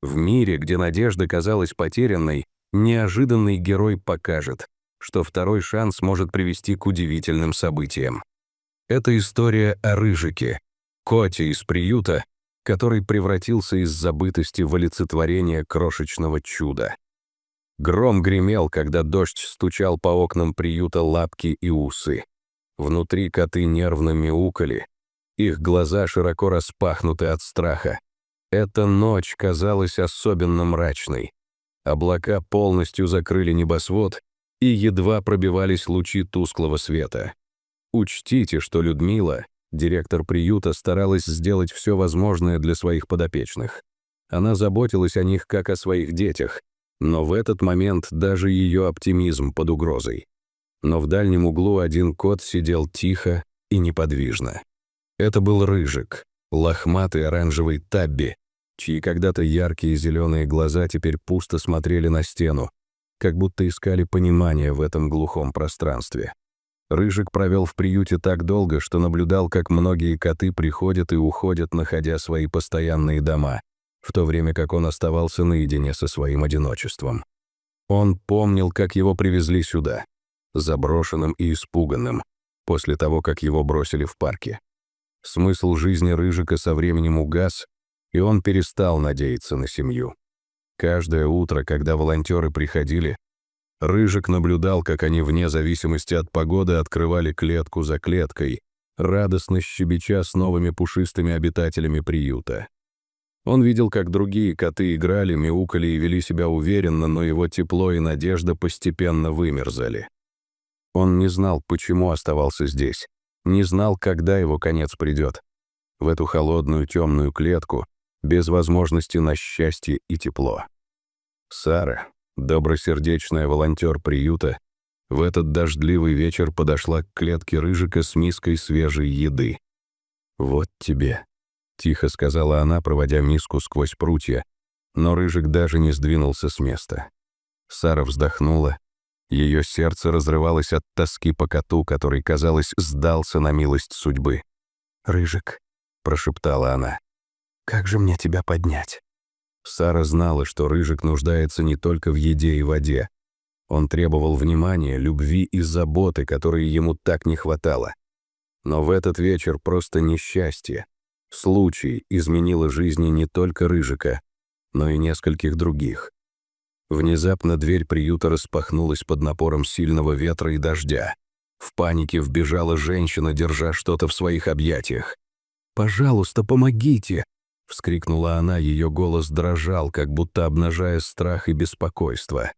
В мире, где надежда казалась потерянной, неожиданный герой покажет, что второй шанс может привести к удивительным событиям. Это история о Рыжике, коте из приюта, который превратился из забытости в олицетворение крошечного чуда. Гром гремел, когда дождь стучал по окнам приюта лапки и усы. Внутри коты нервно мяукали, их глаза широко распахнуты от страха. Эта ночь казалась особенно мрачной. Облака полностью закрыли небосвод, и едва пробивались лучи тусклого света. Учтите, что Людмила, директор приюта, старалась сделать все возможное для своих подопечных. Она заботилась о них как о своих детях, но в этот момент даже ее оптимизм под угрозой. Но в дальнем углу один кот сидел тихо и неподвижно. Это был Рыжик, лохматый оранжевый Табби, чьи когда-то яркие зеленые глаза теперь пусто смотрели на стену, как будто искали понимания в этом глухом пространстве. Рыжик провел в приюте так долго, что наблюдал, как многие коты приходят и уходят, находя свои постоянные дома, в то время как он оставался наедине со своим одиночеством. Он помнил, как его привезли сюда, заброшенным и испуганным, после того, как его бросили в парке. Смысл жизни Рыжика со временем угас, и он перестал надеяться на семью. Каждое утро, когда волонтеры приходили, Рыжик наблюдал, как они вне зависимости от погоды открывали клетку за клеткой, радостно щебеча с новыми пушистыми обитателями приюта. Он видел, как другие коты играли, мяукали и вели себя уверенно, но его тепло и надежда постепенно вымерзали. Он не знал, почему оставался здесь, не знал, когда его конец придет. В эту холодную темную клетку, без возможности на счастье и тепло. Сара, добросердечная волонтер приюта, в этот дождливый вечер подошла к клетке Рыжика с миской свежей еды. «Вот тебе», — тихо сказала она, проводя миску сквозь прутья, но Рыжик даже не сдвинулся с места. Сара вздохнула. Ее сердце разрывалось от тоски по коту, который, казалось, сдался на милость судьбы. «Рыжик», — прошептала она, — «как же мне тебя поднять?» Сара знала, что Рыжик нуждается не только в еде и воде. Он требовал внимания, любви и заботы, которые ему так не хватало. Но в этот вечер просто несчастье, случай изменило жизни не только Рыжика, но и нескольких других. Внезапно дверь приюта распахнулась под напором сильного ветра и дождя. В панике вбежала женщина, держа что-то в своих объятиях. «Пожалуйста, помогите!» — вскрикнула она, ее голос дрожал, как будто обнажая страх и беспокойство.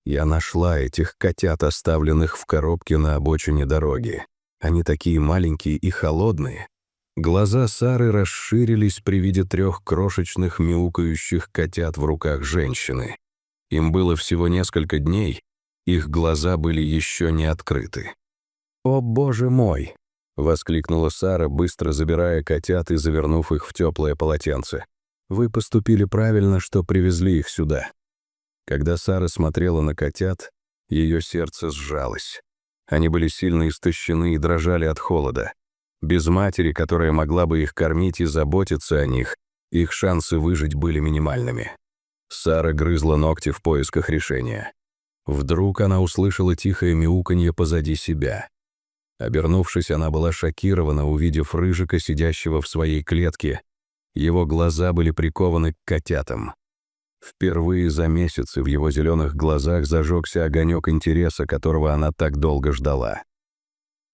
«Я нашла этих котят, оставленных в коробке на обочине дороги. Они такие маленькие и холодные». Глаза Сары расширились при виде 3 крошечных мяукающих котят в руках женщины. Им было всего несколько дней, их глаза были еще не открыты. «О, боже мой!» — воскликнула Сара, быстро забирая котят и завернув их в теплое полотенце. «Вы поступили правильно, что привезли их сюда». Когда Сара смотрела на котят, ее сердце сжалось. Они были сильно истощены и дрожали от холода. Без матери, которая могла бы их кормить и заботиться о них, их шансы выжить были минимальными. Сара грызла ногти в поисках решения. Вдруг она услышала тихое мяуканье позади себя. Обернувшись, она была шокирована, увидев Рыжика, сидящего в своей клетке. Его глаза были прикованы к котятам. Впервые за месяцы в его зеленых глазах зажегся огонек интереса, которого она так долго ждала.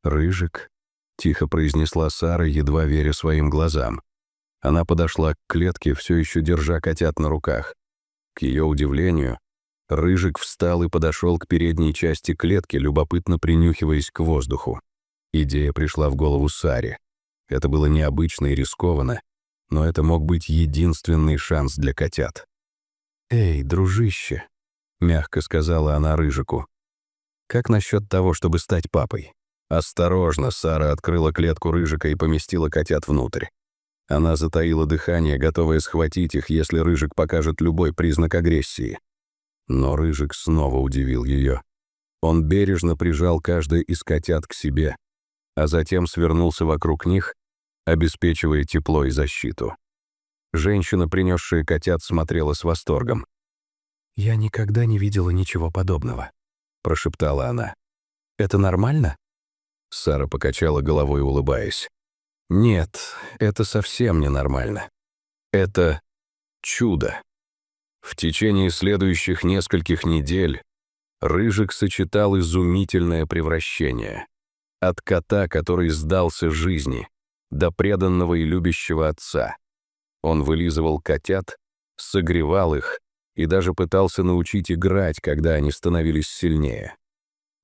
«Рыжик», — тихо произнесла Сара, едва веря своим глазам. Она подошла к клетке, все еще держа котят на руках. К ее удивлению, Рыжик встал и подошел к передней части клетки, любопытно принюхиваясь к воздуху. Идея пришла в голову Саре. Это было необычно и рискованно, но это мог быть единственный шанс для котят. «Эй, дружище», — мягко сказала она Рыжику, — «как насчет того, чтобы стать папой?» Осторожно, Сара открыла клетку Рыжика и поместила котят внутрь. Она затаила дыхание, готовая схватить их, если Рыжик покажет любой признак агрессии. Но Рыжик снова удивил ее. Он бережно прижал каждое из котят к себе, а затем свернулся вокруг них, обеспечивая тепло и защиту. Женщина, принесшая котят, смотрела с восторгом. «Я никогда не видела ничего подобного», — прошептала она. «Это нормально?» Сара покачала головой, улыбаясь. «Нет, это совсем не нормально. Это чудо». В течение следующих нескольких недель Рыжик сочетал изумительное превращение. От кота, который сдался жизни, до преданного и любящего отца. Он вылизывал котят, согревал их и даже пытался научить играть, когда они становились сильнее.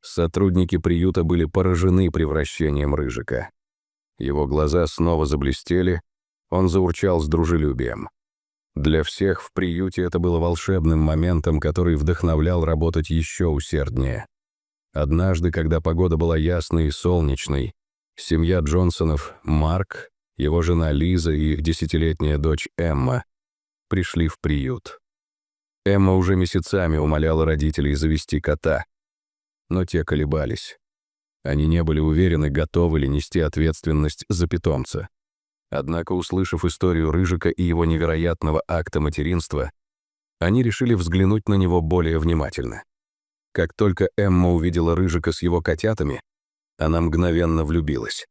Сотрудники приюта были поражены превращением Рыжика. Его глаза снова заблестели, он заурчал с дружелюбием. Для всех в приюте это было волшебным моментом, который вдохновлял работать еще усерднее. Однажды, когда погода была ясной и солнечной, семья Джонсонов, Марк, его жена Лиза и их 10-летняя дочь Эмма пришли в приют. Эмма уже месяцами умоляла родителей завести кота, но те колебались. Они не были уверены, готовы ли нести ответственность за питомца. Однако, услышав историю Рыжика и его невероятного акта материнства, они решили взглянуть на него более внимательно. Как только Эмма увидела Рыжика с его котятами, она мгновенно влюбилась.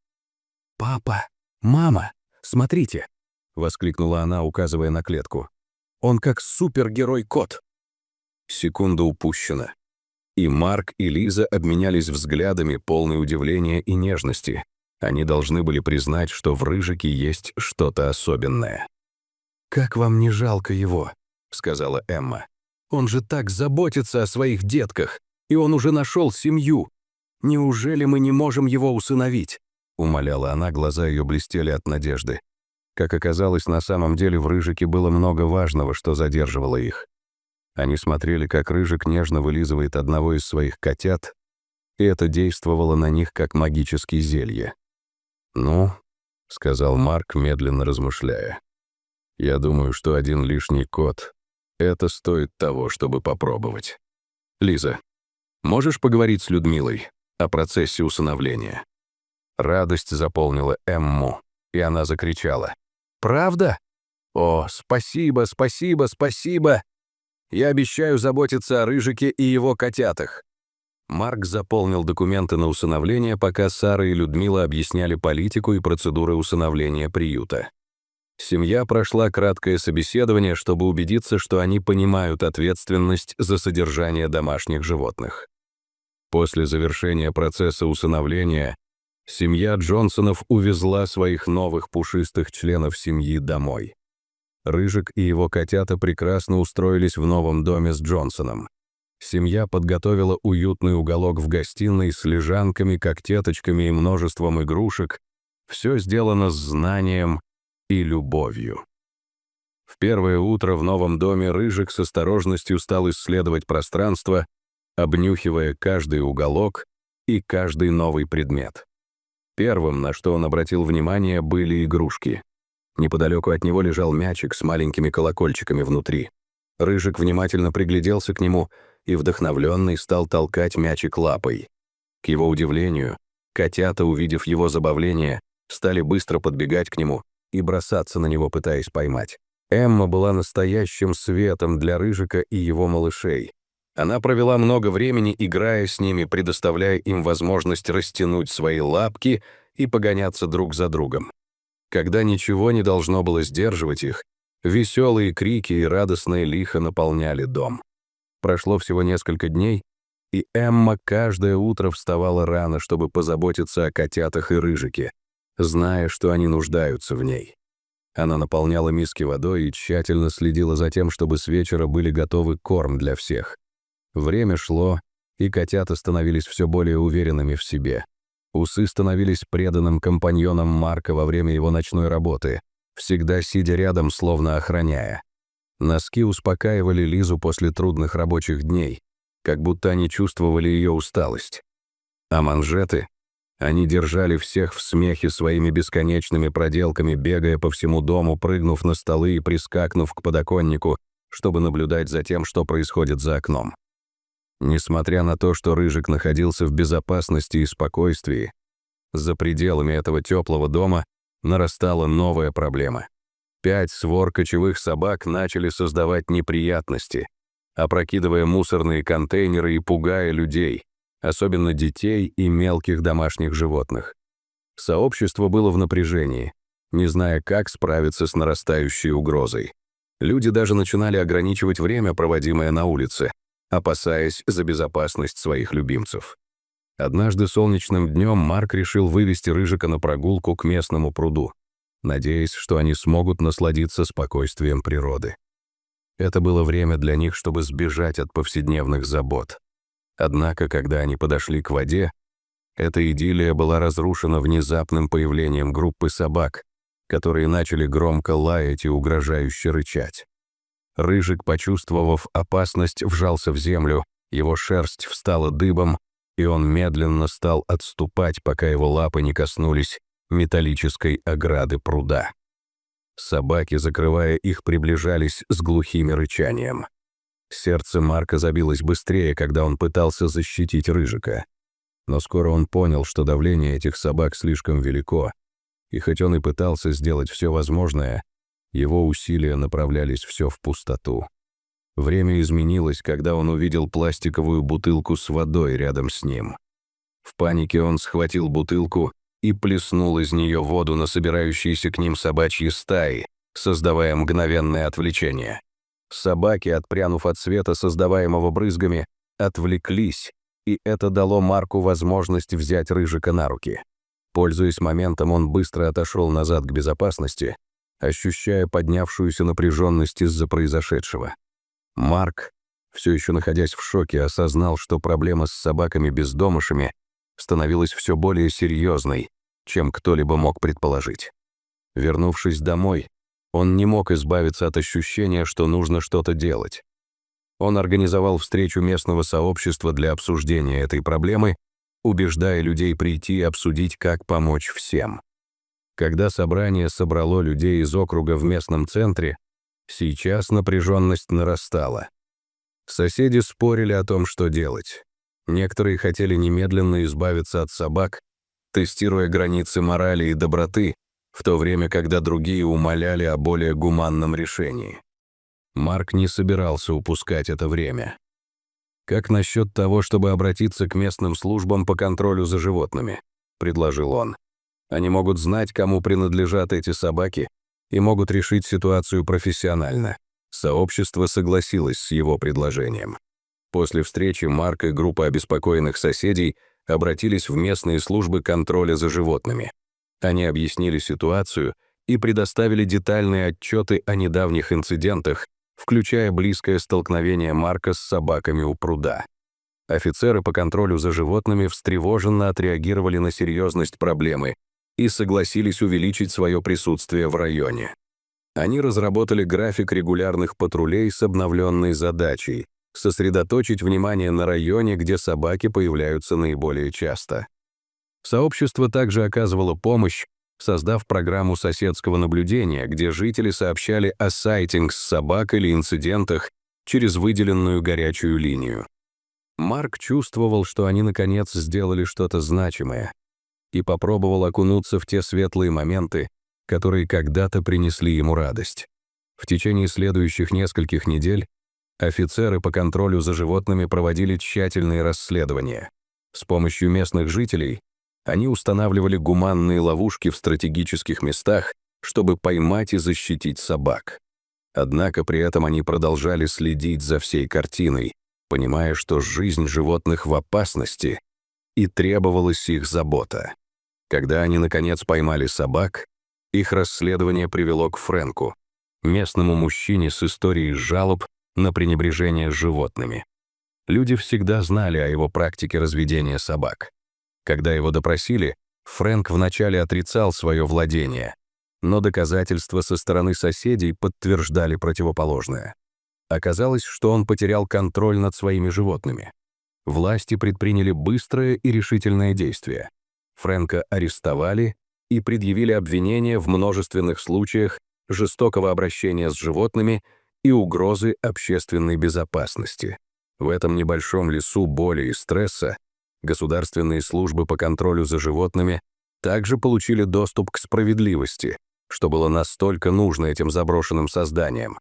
«Папа! Мама! Смотрите!» — воскликнула она, указывая на клетку. «Он как супергерой-кот!» Секунда упущена. И Марк, и Лиза обменялись взглядами, полные удивления и нежности. Они должны были признать, что в Рыжике есть что-то особенное. «Как вам не жалко его?» — сказала Эмма. «Он же так заботится о своих детках, и он уже нашел семью. Неужели мы не можем его усыновить?» — умоляла она, глаза ее блестели от надежды. Как оказалось, на самом деле в Рыжике было много важного, что задерживало их. Они смотрели, как Рыжик нежно вылизывает одного из своих котят, и это действовало на них как магические зелья. «Ну», — сказал Марк, медленно размышляя, — «я думаю, что один лишний кот — это стоит того, чтобы попробовать. Лиза, можешь поговорить с Людмилой о процессе усыновления?» Радость заполнила Эмму, и она закричала. «Правда? О, спасибо, спасибо, спасибо! Я обещаю заботиться о Рыжике и его котятах». Марк заполнил документы на усыновление, пока Сара и Людмила объясняли политику и процедуры усыновления приюта. Семья прошла краткое собеседование, чтобы убедиться, что они понимают ответственность за содержание домашних животных. После завершения процесса усыновления семья Джонсонов увезла своих новых пушистых членов семьи домой. Рыжик и его котята прекрасно устроились в новом доме с Джонсоном. Семья подготовила уютный уголок в гостиной с лежанками, когтеточками и множеством игрушек. Все сделано с знанием и любовью. В первое утро в новом доме Рыжик с осторожностью стал исследовать пространство, обнюхивая каждый уголок и каждый новый предмет. Первым, на что он обратил внимание, были игрушки. Неподалеку от него лежал мячик с маленькими колокольчиками внутри. Рыжик внимательно пригляделся к нему и, вдохновленный, стал толкать мячик лапой. К его удивлению, котята, увидев его забавление, стали быстро подбегать к нему и бросаться на него, пытаясь поймать. Эмма была настоящим светом для Рыжика и его малышей. Она провела много времени, играя с ними, предоставляя им возможность растянуть свои лапки и погоняться друг за другом. Когда ничего не должно было сдерживать их, веселые крики и радостное лихо наполняли дом. Прошло всего несколько дней, и Эмма каждое утро вставала рано, чтобы позаботиться о котятах и Рыжике, зная, что они нуждаются в ней. Она наполняла миски водой и тщательно следила за тем, чтобы с вечера были готовы корм для всех. Время шло, и котята становились все более уверенными в себе. Усы становились преданным компаньоном Марка во время его ночной работы, всегда сидя рядом, словно охраняя. Носки успокаивали Лизу после трудных рабочих дней, как будто они чувствовали ее усталость. А манжеты? Они держали всех в смехе своими бесконечными проделками, бегая по всему дому, прыгнув на столы и прискакнув к подоконнику, чтобы наблюдать за тем, что происходит за окном. Несмотря на то, что Рыжик находился в безопасности и спокойствии, за пределами этого теплого дома нарастала новая проблема. 5 свор кочевых собак начали создавать неприятности, опрокидывая мусорные контейнеры и пугая людей, особенно детей и мелких домашних животных. Сообщество было в напряжении, не зная, как справиться с нарастающей угрозой. Люди даже начинали ограничивать время, проводимое на улице, опасаясь за безопасность своих любимцев. Однажды солнечным днем Марк решил вывести Рыжика на прогулку к местному пруду, надеясь, что они смогут насладиться спокойствием природы. Это было время для них, чтобы сбежать от повседневных забот. Однако, когда они подошли к воде, эта идиллия была разрушена внезапным появлением группы собак, которые начали громко лаять и угрожающе рычать. Рыжик, почувствовав опасность, вжался в землю, его шерсть встала дыбом, и он медленно стал отступать, пока его лапы не коснулись металлической ограды пруда. Собаки, закрывая их, приближались с глухими рычанием. Сердце Марка забилось быстрее, когда он пытался защитить Рыжика. Но скоро он понял, что давление этих собак слишком велико, и хоть он и пытался сделать все возможное, его усилия направлялись все в пустоту. Время изменилось, когда он увидел пластиковую бутылку с водой рядом с ним. В панике он схватил бутылку и плеснул из нее воду на собирающиеся к ним собачьи стаи, создавая мгновенное отвлечение. Собаки, отпрянув от света, создаваемого брызгами, отвлеклись, и это дало Марку возможность взять Рыжика на руки. Пользуясь моментом, он быстро отошел назад к безопасности, ощущая поднявшуюся напряженность из-за произошедшего. Марк, все еще находясь в шоке, осознал, что проблема с собаками-бездомышами становилась все более серьезной, чем кто-либо мог предположить. Вернувшись домой, он не мог избавиться от ощущения, что нужно что-то делать. Он организовал встречу местного сообщества для обсуждения этой проблемы, убеждая людей прийти и обсудить, как помочь всем. Когда собрание собрало людей из округа в местном центре, сейчас напряженность нарастала. Соседи спорили о том, что делать. Некоторые хотели немедленно избавиться от собак, тестируя границы морали и доброты, в то время, когда другие умоляли о более гуманном решении. Марк не собирался упускать это время. «Как насчет того, чтобы обратиться к местным службам по контролю за животными?» – предложил он. «Они могут знать, кому принадлежат эти собаки, и могут решить ситуацию профессионально». Сообщество согласилось с его предложением. После встречи Марк и группа обеспокоенных соседей обратились в местные службы контроля за животными. Они объяснили ситуацию и предоставили детальные отчеты о недавних инцидентах, включая близкое столкновение Марка с собаками у пруда. Офицеры по контролю за животными встревоженно отреагировали на серьезность проблемы и согласились увеличить свое присутствие в районе. Они разработали график регулярных патрулей с обновленной задачей – сосредоточить внимание на районе, где собаки появляются наиболее часто. Сообщество также оказывало помощь, создав программу соседского наблюдения, где жители сообщали о сайтингс собак или инцидентах через выделенную горячую линию. Марк чувствовал, что они наконец сделали что-то значимое, и попробовал окунуться в те светлые моменты, которые когда-то принесли ему радость. В течение следующих нескольких недель офицеры по контролю за животными проводили тщательные расследования. С помощью местных жителей они устанавливали гуманные ловушки в стратегических местах, чтобы поймать и защитить собак. Однако при этом они продолжали следить за всей картиной, понимая, что жизнь животных в опасности, и требовалась их забота. Когда они, наконец, поймали собак, их расследование привело к Фрэнку, местному мужчине с историей жалоб на пренебрежение животными. Люди всегда знали о его практике разведения собак. Когда его допросили, Фрэнк вначале отрицал свое владение, но доказательства со стороны соседей подтверждали противоположное. Оказалось, что он потерял контроль над своими животными. Власти предприняли быстрое и решительное действие. Фрэнка арестовали и предъявили обвинения в множественных случаях жестокого обращения с животными и угрозы общественной безопасности. В этом небольшом лесу боли и стресса государственные службы по контролю за животными также получили доступ к справедливости, что было настолько нужно этим заброшенным созданиям.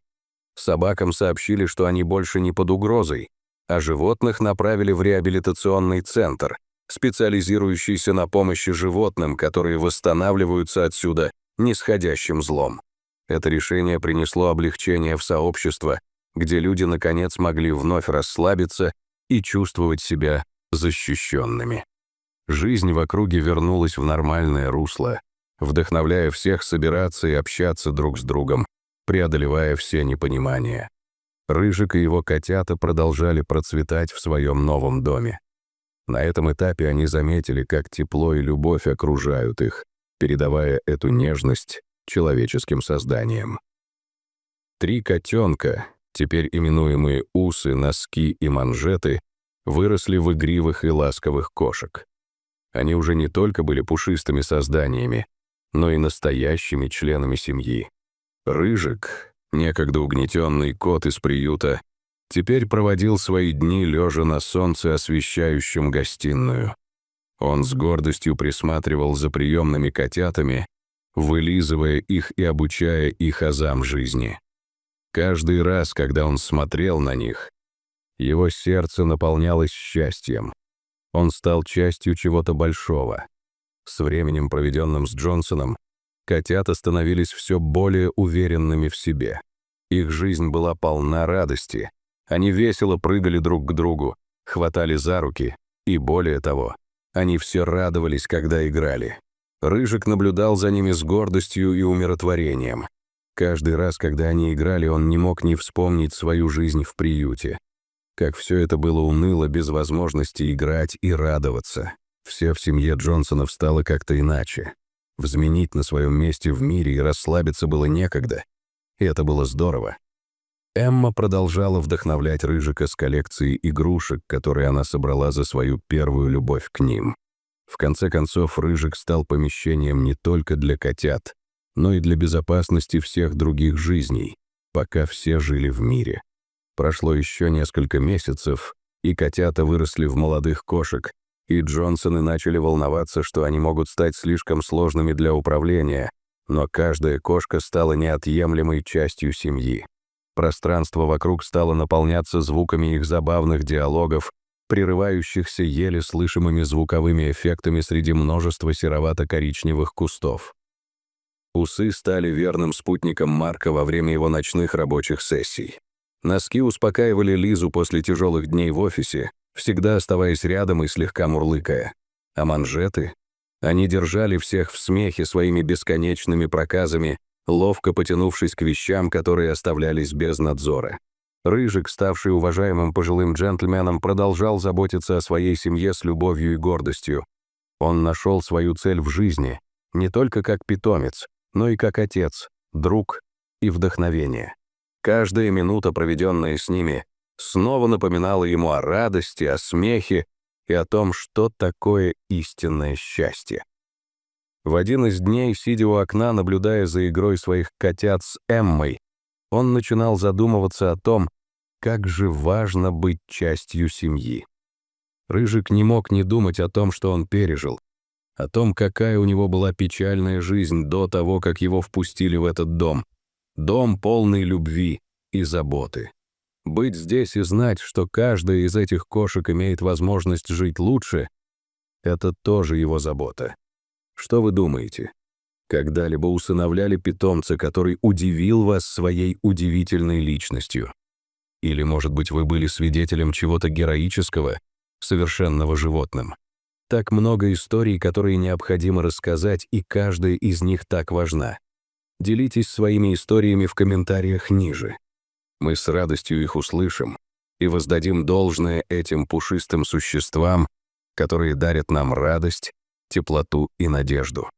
Собакам сообщили, что они больше не под угрозой, а животных направили в реабилитационный центр, специализирующийся на помощи животным, которые восстанавливаются отсюда нисходящим злом. Это решение принесло облегчение в сообщество, где люди наконец могли вновь расслабиться и чувствовать себя защищенными. Жизнь в округе вернулась в нормальное русло, вдохновляя всех собираться и общаться друг с другом, преодолевая все непонимания. Рыжик и его котята продолжали процветать в своем новом доме. На этом этапе они заметили, как тепло и любовь окружают их, передавая эту нежность человеческим созданиям. 3 котенка, теперь именуемые Усы, Носки и Манжеты, выросли в игривых и ласковых кошек. Они уже не только были пушистыми созданиями, но и настоящими членами семьи. Рыжик, некогда угнетенный кот из приюта, теперь проводил свои дни лежа на солнце, освещающем гостиную. Он с гордостью присматривал за приемными котятами, вылизывая их и обучая их азам жизни. Каждый раз, когда он смотрел на них, его сердце наполнялось счастьем. Он стал частью чего-то большого. С временем, проведенным с Джонсоном, котята становились все более уверенными в себе. Их жизнь была полна радости. Они весело прыгали друг к другу, хватали за руки, и более того, они все радовались, когда играли. Рыжик наблюдал за ними с гордостью и умиротворением. Каждый раз, когда они играли, он не мог не вспомнить свою жизнь в приюте. Как все это было уныло, без возможности играть и радоваться. Все в семье Джонсонов стало как-то иначе. Взменить на своем месте в мире и расслабиться было некогда. И это было здорово. Эмма продолжала вдохновлять Рыжика с коллекцией игрушек, которые она собрала за свою первую любовь к ним. В конце концов, Рыжик стал помещением не только для котят, но и для безопасности всех других жизней, пока все жили в мире. Прошло еще несколько месяцев, и котята выросли в молодых кошек, и Джонсоны начали волноваться, что они могут стать слишком сложными для управления, но каждая кошка стала неотъемлемой частью семьи. Пространство вокруг стало наполняться звуками их забавных диалогов, прерывающихся еле слышимыми звуковыми эффектами среди множества серовато-коричневых кустов. Усы стали верным спутником Марка во время его ночных рабочих сессий. Носки успокаивали Лизу после тяжелых дней в офисе, всегда оставаясь рядом и слегка мурлыкая. А манжеты? Они держали всех в смехе своими бесконечными проказами, ловко потянувшись к вещам, которые оставлялись без надзора. Рыжик, ставший уважаемым пожилым джентльменом, продолжал заботиться о своей семье с любовью и гордостью. Он нашел свою цель в жизни, не только как питомец, но и как отец, друг и вдохновение. Каждая минута, проведенная с ними, снова напоминала ему о радости, о смехе и о том, что такое истинное счастье. В один из дней, сидя у окна, наблюдая за игрой своих котят с Эммой, он начинал задумываться о том, как же важно быть частью семьи. Рыжик не мог не думать о том, что он пережил, о том, какая у него была печальная жизнь до того, как его впустили в этот дом. Дом, полный любви и заботы. Быть здесь и знать, что каждая из этих кошек имеет возможность жить лучше, это тоже его забота. Что вы думаете? Когда-либо усыновляли питомца, который удивил вас своей удивительной личностью? Или, может быть, вы были свидетелем чего-то героического, совершенного животным? Так много историй, которые необходимо рассказать, и каждая из них так важна. Делитесь своими историями в комментариях ниже. Мы с радостью их услышим и воздадим должное этим пушистым существам, которые дарят нам радость, теплоту и надежду.